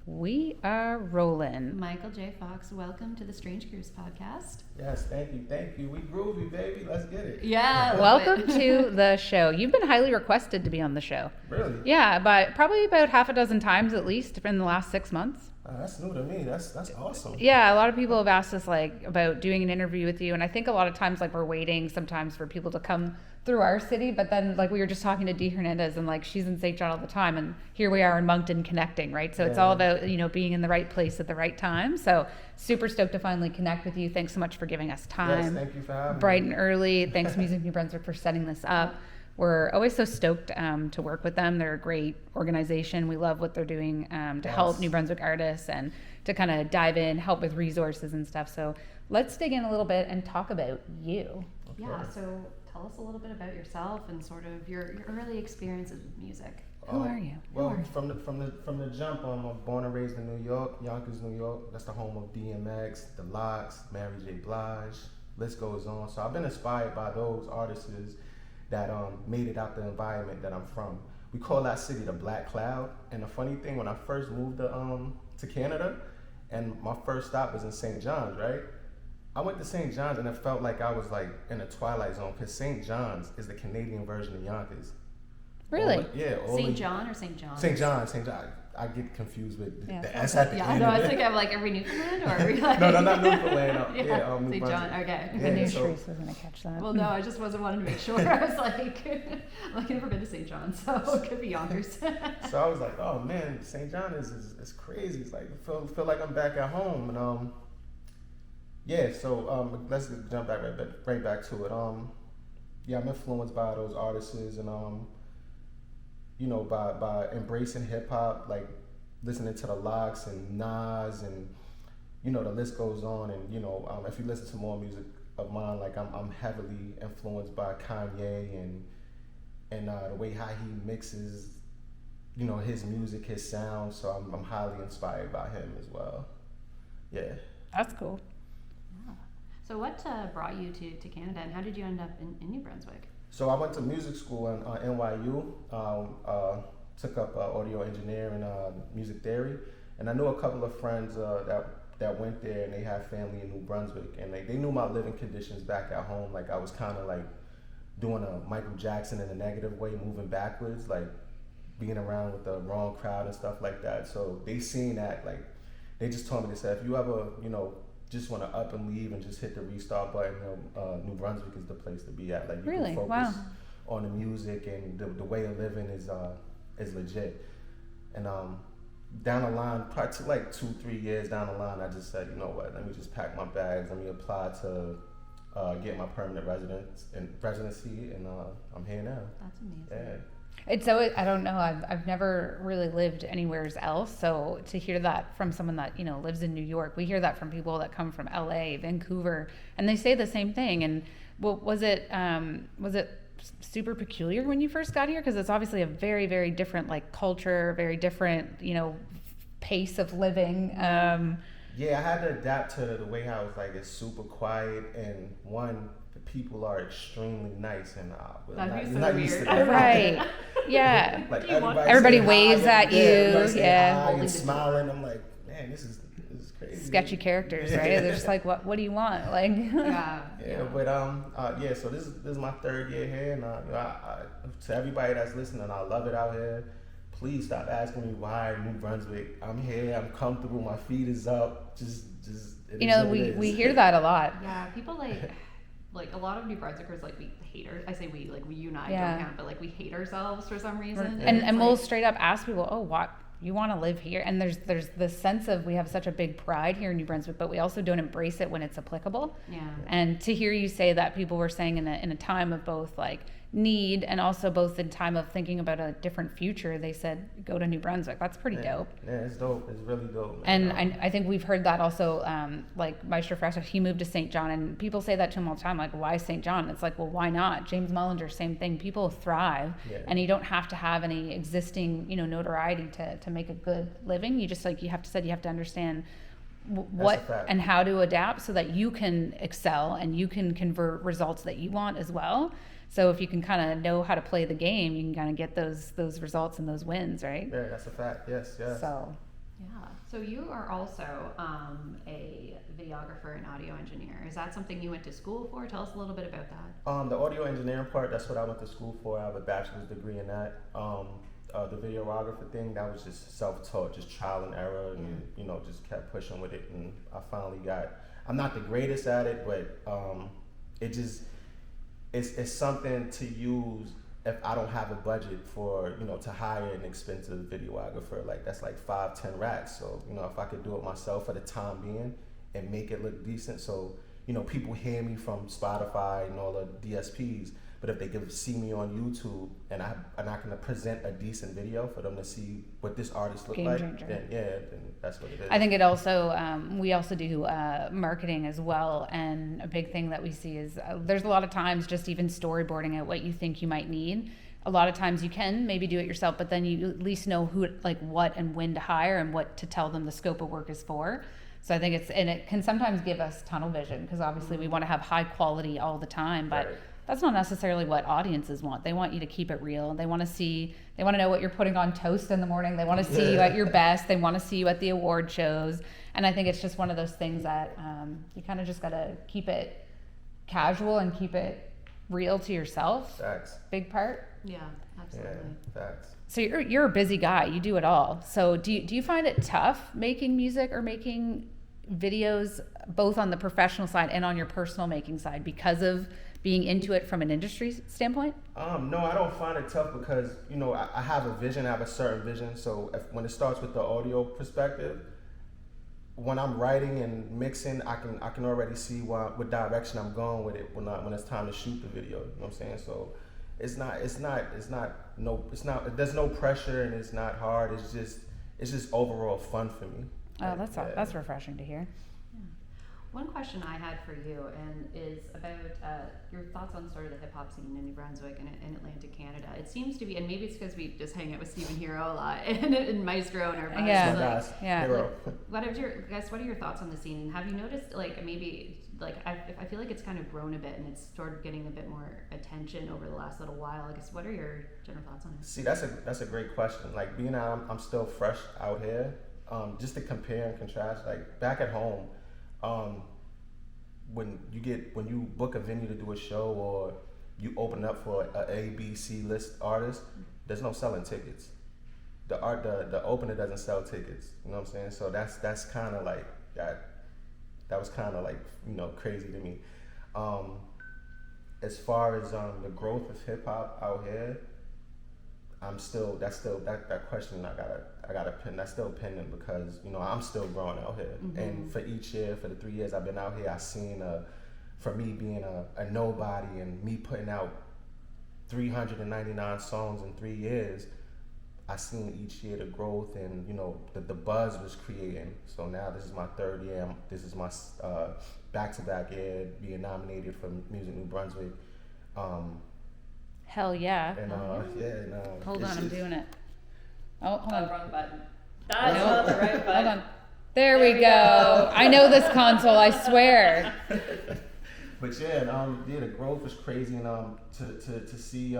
We are rolling. Micheal J Foxx, welcome to the Strange Cruise podcast. Yes, thank you. We groovy, baby. Let's get it. Yeah. Welcome to the show. You've been highly requested to be on the show. Really? Yeah, but probably about half a dozen times at least in the last 6 months. That's new to me. That's awesome. Yeah, a lot of people have asked us about doing an interview with you, and I think a lot of times we're waiting sometimes for people to come through our city, but then we were just talking to Dee Hernandez, and she's in St. John all the time, and here we are in Moncton connecting, right? So it's all about being in the right place at the right time. So super stoked to finally connect with you. Thanks so much for giving us time. Yes, thank you for having me. Bright and early. Thanks Music New Brunswick for setting this up. We're always so stoked to work with them. They're a great organization. We love what they're doing to help New Brunswick artists and to kind of dive in, help with resources and stuff. So let's dig in a little bit and talk about you. Okay. Yeah, so tell us a little bit about yourself and sort of your early experiences with music. Who are you? Well, from the jump, I'm born and raised in New York, Yonkers, New York. That's the home of DMX, The Lox, Mary J. Blige. List goes on. So I've been inspired by those artists that made it out the environment that I'm from. We call that city the Black Cloud. And the funny thing, when I first moved to Canada, and my first stop was in St. John's, right? I went to St. John's and it felt like I was in a twilight zone because St. John's is the Canadian version of Yonkers. Really? St. John or St. John? St. John. I get confused with Yeah, the S at the end. No, I think I'm every Newfoundland or every No, not Newfoundland. New St. John. Brunswick. Okay. I knew Sharice was going to catch that. Well, no, I just wanted to make sure. I was I've never been to St. John, so it could be Yonkers. So I was like, oh man, St. John is crazy. It's I feel like I'm back at home. And so let's jump right back to it. I'm influenced by those artists and by embracing hip hop, listening to the Lox and Nas and the list goes on. And if you listen to more music of mine, I'm heavily influenced by Kanye and the way how he mixes his music, his sound. So I'm highly inspired by him as well. Yeah. That's cool. So what brought you to Canada, and how did you end up in New Brunswick? So I went to music school in NYU, took up audio engineering, music theory, and I knew a couple of friends that went there, and they had family in New Brunswick, and they knew my living conditions back at home. I was kind of doing a Michael Jackson in a negative way, moving backwards, being around with the wrong crowd and stuff like that. So they seen that, they just told me, they said, if you ever, just want to up and leave and just hit the restart button, New Brunswick is the place to be at. You really? can focus Wow. on the music, and the way of living is legit. And down the line, probably took 2-3 years down the line, I just said, you know what, let me just pack my bags, let me apply to get my permanent residency, and I'm here now. That's amazing. Yeah. It's so, I don't know, I've never really lived anywhere else, so to hear that from someone that lives in New York, we hear that from people that come from LA, Vancouver, and they say the same thing. And was it super peculiar when you first got here, because it's obviously a very, very different culture, very different pace of living. Yeah, I had to adapt to the way how it's super quiet, and the people are extremely nice, and That'd be so not used weird. to that. Right. Yeah. Everybody waves hi, at you. Yeah. and smiling. I'm like, man, this is crazy. Sketchy characters, right? They're just what do you want? Yeah. But so this is my third year here, and to everybody that's listening, I love it out here. Please stop asking me why New Brunswick. I'm here. I'm comfortable. My feet is up. Just. We hear that a lot. Yeah, people a lot of New Brunswickers, we hate I say we, you and I Yeah. don't count, but we hate ourselves for some reason. And we'll straight up ask people, oh, what, you want to live here? And there's this sense of, we have such a big pride here in New Brunswick, but we also don't embrace it when it's applicable. Yeah. And to hear you say that people were saying in a time of both need, and also both in time of thinking about a different future, they said go to New Brunswick. That's pretty dope. Yeah, it's dope. It's really dope, man. And I think we've heard that also, Maestro Fresh, he moved to St. John, and people say that to him all the time, why St. John? It's well, why not? James Mullinger, same thing. People thrive, and you don't have to have any existing notoriety to make a good living. You just you have to understand what and how to adapt so that you can excel and you can convert results that you want as well. So if you can kind of know how to play the game, you can kind of get those results and those wins, right? Yeah, that's a fact. Yes. So Yeah. So you are also a videographer and audio engineer. Is that something you went to school for? Tell us a little bit about that. The audio engineering part, that's what I went to school for. I have a bachelor's degree in that. The videographer thing, that was just self-taught, just trial and error, and you know, just kept pushing with it. And I finally got. I'm not the greatest at it, but it's something to use if I don't have a budget for, you know, to hire an expensive videographer. Like that's like 5-10 racks. So, you know, if I could do it myself for the time being and make it look decent, so, you know, people hear me from Spotify and all the DSPs, but if they can see me on YouTube and I can present a decent video for them to see what this artist look Game like, changer. then that's what it is. I think it also, we also do marketing as well. And a big thing that we see is there's a lot of times just even storyboarding out what you think you might need. A lot of times you can maybe do it yourself, but then you at least know who, like what and when to hire and what to tell them the scope of work is for. So I think it can sometimes give us tunnel vision because obviously we want to have high quality all the time, but Right. That's not necessarily what audiences want. They want you to keep it real. They want to know what you're putting on toast in the morning. They want to see you at your best. They want to see you at the award shows. And I think it's just one of those things that you kind of just got to keep it casual and keep it real to yourself. Facts. Big part. Yeah, absolutely. Yeah, facts. So you're a busy guy. You do it all. So do you find it tough making music or making videos both on the professional side and on your personal making side because of being into it from an industry standpoint? No, I don't find it tough because, you know, I have a vision, I have a certain vision. So when it starts with the audio perspective, when I'm writing and mixing, I can already see what direction I'm going with it when it's time to shoot the video. You know what I'm saying? So there's no pressure and it's not hard. It's just overall fun for me. Oh, that's refreshing to hear. One question I had for you and is about your thoughts on sort of the hip hop scene in New Brunswick and in Atlantic Canada. It seems to be, and maybe it's because we just hang out with Stephen Hero a lot and Maestro and our buddies. Yeah. Like, Yeah. Hero. what are your thoughts on the scene? And have you noticed like maybe like I feel like it's kind of grown a bit and it's started getting a bit more attention over the last little while. I guess what are your general thoughts on it? See, that's a great question. Like being out, I'm still fresh out here. Just to compare and contrast, like back at home. When you book a venue to do a show or you open up for a B, C list artist, there's no selling tickets. The opener doesn't sell tickets. You know what I'm saying? So that's kind of like that. That was kind of like, you know, crazy to me. As far as the growth of hip hop out here, that question I gotta pin. That's still pending because, you know, I'm still growing out here. Mm-hmm. And for each year, for the 3 years I've been out here, I've seen for me being a nobody and me putting out 399 songs in 3 years, I seen each year the growth and, you know, the buzz was creating. So now this is my third year. This is my back-to-back year being nominated for Music New Brunswick. Hell yeah. And hold on, I'm doing it. Oh, hold on. Wrong button. That's not the right button. Hold on. There we go. I know this console, I swear. But yeah, the growth was crazy, and to see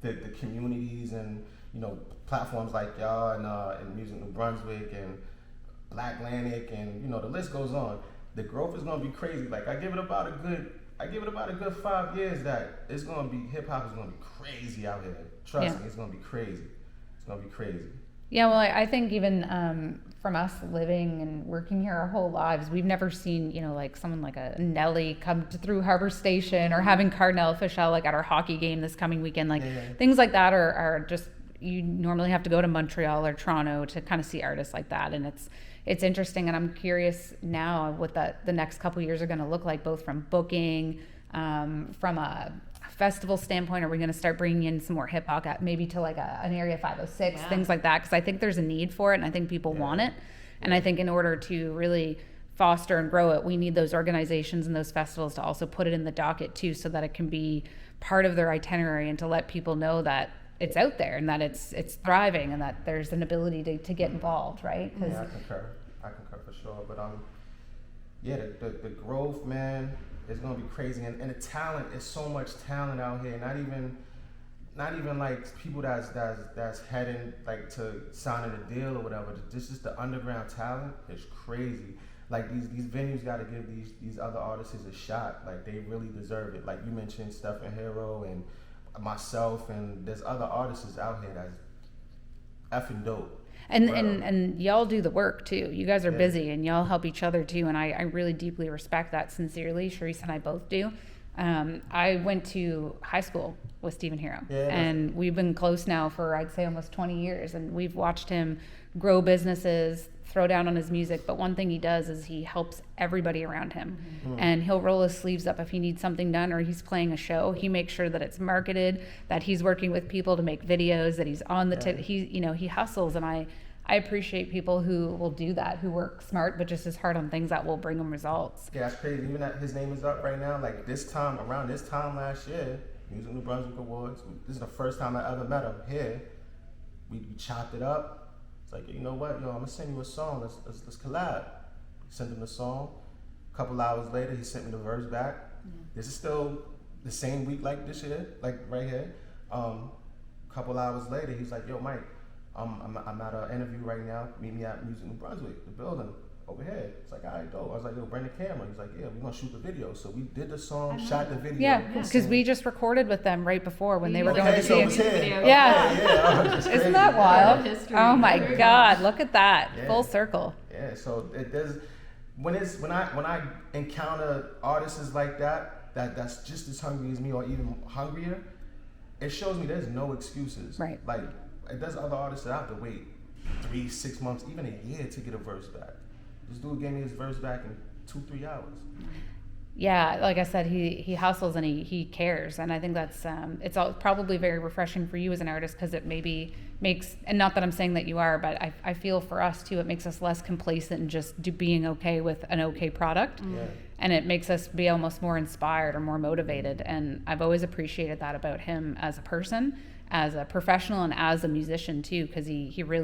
the communities and, you know, platforms like y'all and Music New Brunswick and Black Atlantic and, you know, the list goes on. The growth is gonna be crazy. Like I give it about a good 5 years that hip hop is gonna be crazy out here. Trust me, it's gonna be crazy. It's gonna be crazy. Yeah, well, I think even from us living and working here our whole lives, we've never seen, you know, like someone like a Nelly come through Harbor Station or having Cardinal Fischel like at our hockey game this coming weekend. Like things like that are just, you normally have to go to Montreal or Toronto to kind of see artists like that. And it's interesting, and I'm curious now what the next couple of years are going to look like, both from booking, from a festival standpoint. Are we going to start bringing in some more hip hop, maybe to like an Area 506, things like that? Because I think there's a need for it, and I think people want it. And I think in order to really foster and grow it, we need those organizations and those festivals to also put it in the docket too, so that it can be part of their itinerary and to let people know that it's out there and that it's thriving and that there's an ability to get involved, right? Yeah, I concur for sure. But the growth, man, is gonna be crazy, and the talent is so much talent out here. Not even not even like people that's heading like to signing a deal or whatever. Just the underground talent is crazy. Like these venues got to give these other artists a shot. Like they really deserve it. Like you mentioned Stephen Hero and myself, and there's other artists out here that's effing dope. And y'all do the work too. You guys are busy and y'all help each other too. And I really deeply respect that sincerely. Sharice and I both do. I went to high school with Stephen Hero, and we've been close now for I'd say almost 20 years, and we've watched him grow businesses, throw down on his music, but one thing he does is he helps everybody around him. And he'll roll his sleeves up if he needs something done or he's playing a show. He makes sure that it's marketed, that he's working with people to make videos, that he's on the tip. He hustles, and I appreciate people who will do that, who work smart but just as hard on things that will bring them results. Yeah, that's crazy. Even that his name is up right now. Like around this time last year, Music New Brunswick Awards. This is the first time I ever met him here. We chopped it up. It's like, you know what, I'm gonna send you a song. Let's collab. Sent him the song. A couple hours later, he sent me the verse back. This is still the same week like this year, like right here. Couple hours later, he's like, yo, Mike, I'm at an interview right now. Meet me at Music New Brunswick, the building over here. It's like, all right, dope. I was like, yo, bring the camera. He's like, yeah, we're gonna shoot the video. So we did the song, shot the video. Yeah, because we just recorded with them right before when they were going to so see it. Yeah. Isn't that wild? Yeah. Oh my God, look at that. Yeah. Full circle. Yeah, so when I encounter artists like that's just as hungry as me or even hungrier, it shows me there's no excuses. Right. Like there's other artists that have to wait 3-6 months, even a year to get a verse back. This dude gave me his verse back in 2-3 hours. Yeah, like I said, he hustles and he cares, and I think that's it's probably very refreshing for you as an artist, because it maybe makes, and not that I'm saying that you are, but I feel for us too, it makes us less complacent and just being okay with an okay product. Yeah. And it makes us be almost more inspired or more motivated, and I've always appreciated that about him as a person, as a professional, and as a musician too, because he's got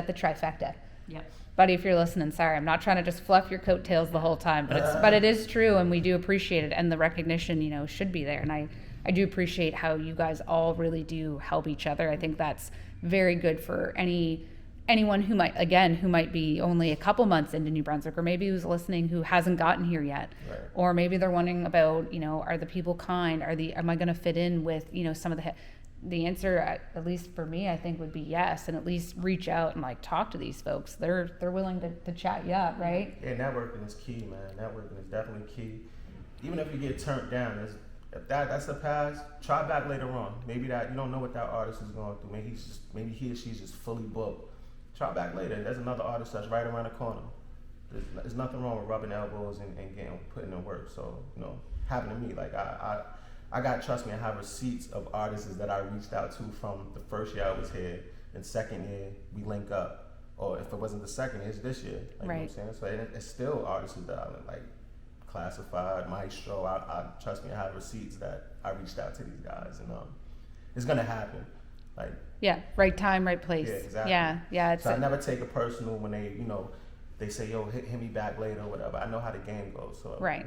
the trifecta. Yep. Buddy, if you're listening, sorry, I'm not trying to just fluff your coattails the whole time, but it is true, and we do appreciate it, and the recognition, should be there. And I do appreciate how you guys all really do help each other. I think that's very good for anyone who might be only a couple months into New Brunswick, or maybe who's listening who hasn't gotten here yet, Right. or maybe they're wondering about, are the people kind? Am I going to fit in with, some of the answer, at least for me, I think would be yes, and at least reach out and talk to these folks. They're willing to chat you up, right? Yeah, networking is key, man. Networking is definitely key. Even if you get turned down, if that's the past, try back later on. Maybe that you don't know what that artist is going through. Maybe he or she's just fully booked. Try back later. There's another artist that's right around the corner. There's nothing wrong with rubbing elbows and putting in work. So happened to me. Like I got, trust me, I have receipts of artists that I reached out to from the first year I was here, and second year we link up. Or if it wasn't the second year, it's this year. Right. You know what I'm saying? So it's still artists that I Classified, Maestro. I trust me, I have receipts that I reached out to these guys, and it's gonna happen. Yeah, right time, right place. Yeah, exactly. Yeah. So I never take it personal when they say, yo, hit me back later or whatever. I know how the game goes. So right.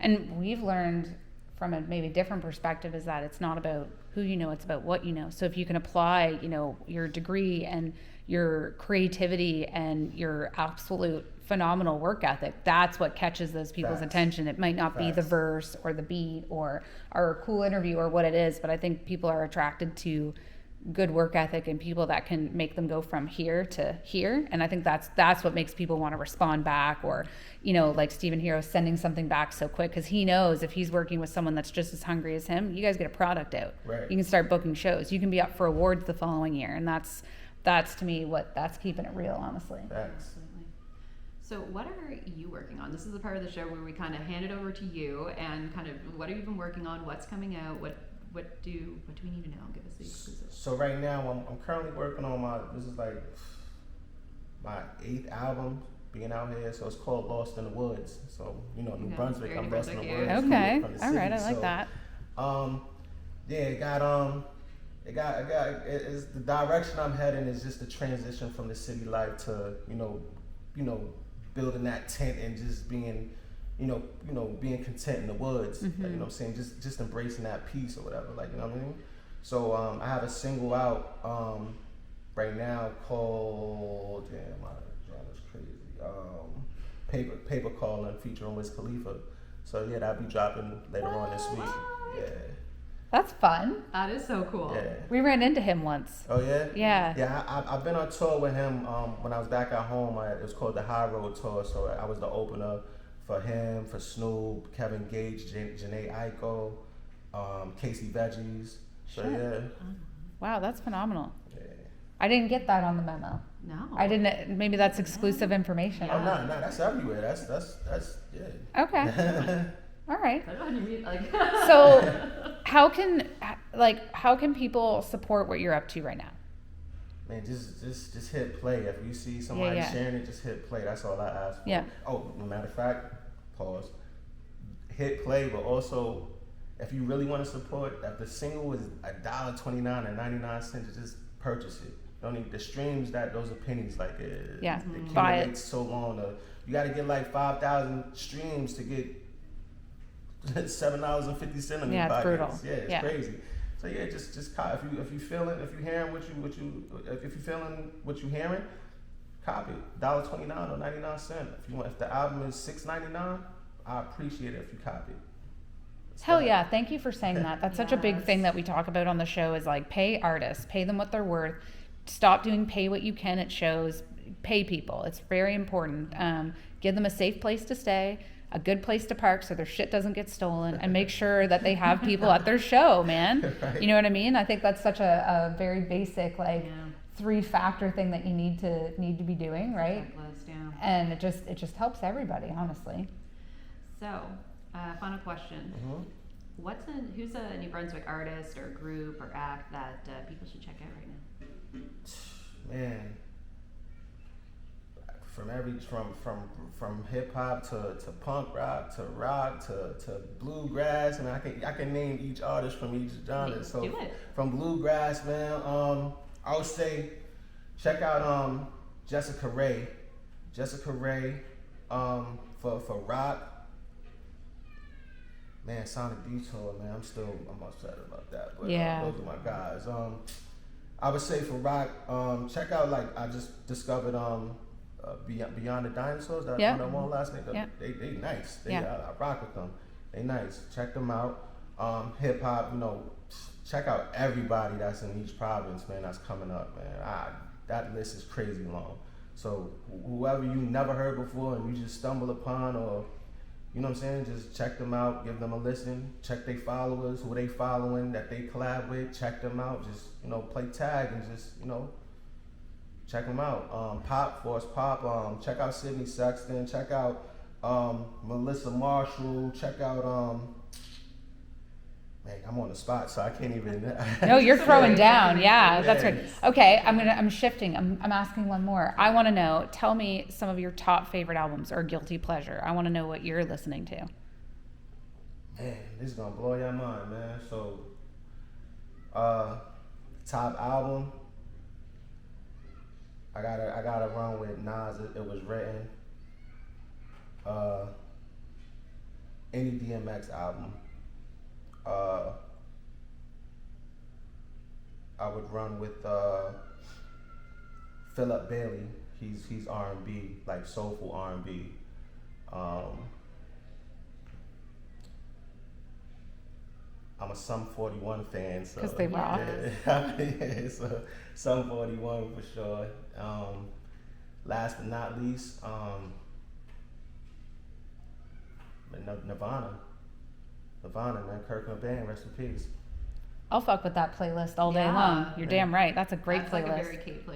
And we've learned from a maybe different perspective is that it's not about who you know, it's about what you know. So if you can apply, your degree and your creativity and your absolute phenomenal work ethic, that's what catches those people's attention. It might not be the verse or the beat or a cool interview or what it is, but I think people are attracted to good work ethic and people that can make them go from here to here. And I think that's what makes people want to respond back, or like Stephen Hero sending something back so quick, because he knows if he's working with someone that's just as hungry as him, you guys get a product out. Right. You can start booking shows, you can be up for awards the following year, and that's to me that's keeping it real, honestly. Thanks. So what are you working on? This is the part of the show where we kind of hand it over to you and kind of what have you been working on, what's coming out, what do we need to know? Give us the exclusive. So right now I'm currently working on this is like my 8th album being out here. So it's called Lost in the Woods. So New Brunswick, I'm lost in the woods. Okay, from the all city. right, I like that. It's the direction I'm heading is just the transition from the city life to building that tent and just being being content in the woods. Mm-hmm. Like, you know what I'm saying? Just embracing that peace or whatever. Like, you know what I mean? So I have a single out right now called that's crazy. Paper Calling featuring Wiz Khalifa. So yeah, that'll be dropping later on this week. Yeah. That's fun. That is so cool. Yeah. We ran into him once. Oh yeah. Yeah. Yeah, I've been on tour with him when I was back at home. It was called the High Road Tour. So I was the opener for him, for Snoop, Kevin Gage, Janae Aiko, Casey Veggies. So Shit. yeah. Wow, that's phenomenal. Yeah. I didn't get that on the memo. No. I didn't. Maybe that's exclusive information. Oh no, that's everywhere. That's yeah. Okay. All right. I don't know how you mean, like. So, how can people support what you're up to right now? Man, just hit play. If you see somebody Yeah. sharing it, just hit play. That's all I ask for. Yeah. Oh, matter of fact, pause. Hit play, but also, if you really want to support, if the single is $1.29 just purchase it. Don't need the streams. Those are pennies. Like Yeah. it Buy it. accumulates so long. You got to get like 5,000 streams to get $7.50 on your Yeah, it's pockets. brutal. Yeah, it's Yeah. crazy. So yeah, just if you feeling if you feeling what you hearing, copy it. $1.29 or 99¢. If the album is $6.99, I appreciate it if you copy it. Hell yeah. Thank you for saying that. That's such a big Yes. thing that we talk about on the show is like pay artists, pay them what they're worth. Stop doing pay what you can at shows. Pay people. It's very important. Give them a safe place to stay, a good place to park so their shit doesn't get stolen, and make sure that they have people at their show, man. Right. You know what I mean? I think that's such a very basic Yeah. 3-factor thing that you need to be doing, right? Checklist, yeah. And it just helps everybody, honestly. So, final question. Mhm. Who's a New Brunswick artist or group or act that people should check out right now? Man, from hip hop to punk rock to bluegrass, and I can name each artist from each genre. So Do it. from bluegrass, man, I would say check out Jessica Ray. For rock. Man, Sonic Detour, man, I'm upset about that, but Yeah. those are my guys. I would say for rock, check out I just discovered Beyond the Dinosaurs. That one last name. Yeah. They nice. Yeah. I rock with them. They nice. Check them out. Hip hop, check out everybody that's in each province, man. That's coming up, man. That list is crazy long. So whoever you never heard before and you just stumble upon, or you know what I'm saying, just check them out, give them a listen, check their followers, who they following, that they collab with, check them out, just, play tag and just, check them out. Force Pop, check out Sydney Sexton, check out Melissa Marshall, check out, man, I'm on the spot, so I can't even. No, you're throwing down. Yeah, that's Yeah. right. Okay, I'm shifting. I'm asking one more. I want to know. Tell me some of your top favorite albums or guilty pleasure. I want to know what you're listening to. Man, this is gonna blow your mind, man. So, top album. I gotta run with Nas. It was written. Any DMX album. I would run with Philip Bailey. He's R&B, like soulful R&B. I'm a Sum 41 fan, so 'Cause they rock. Yeah, so Sum 41 for sure. Last but not least, Nirvana, man, Kurt Cobain, rest in peace. I'll fuck with that playlist all day Yeah. long. You're damn right. That's a great That's playlist. like a very Kate playlist.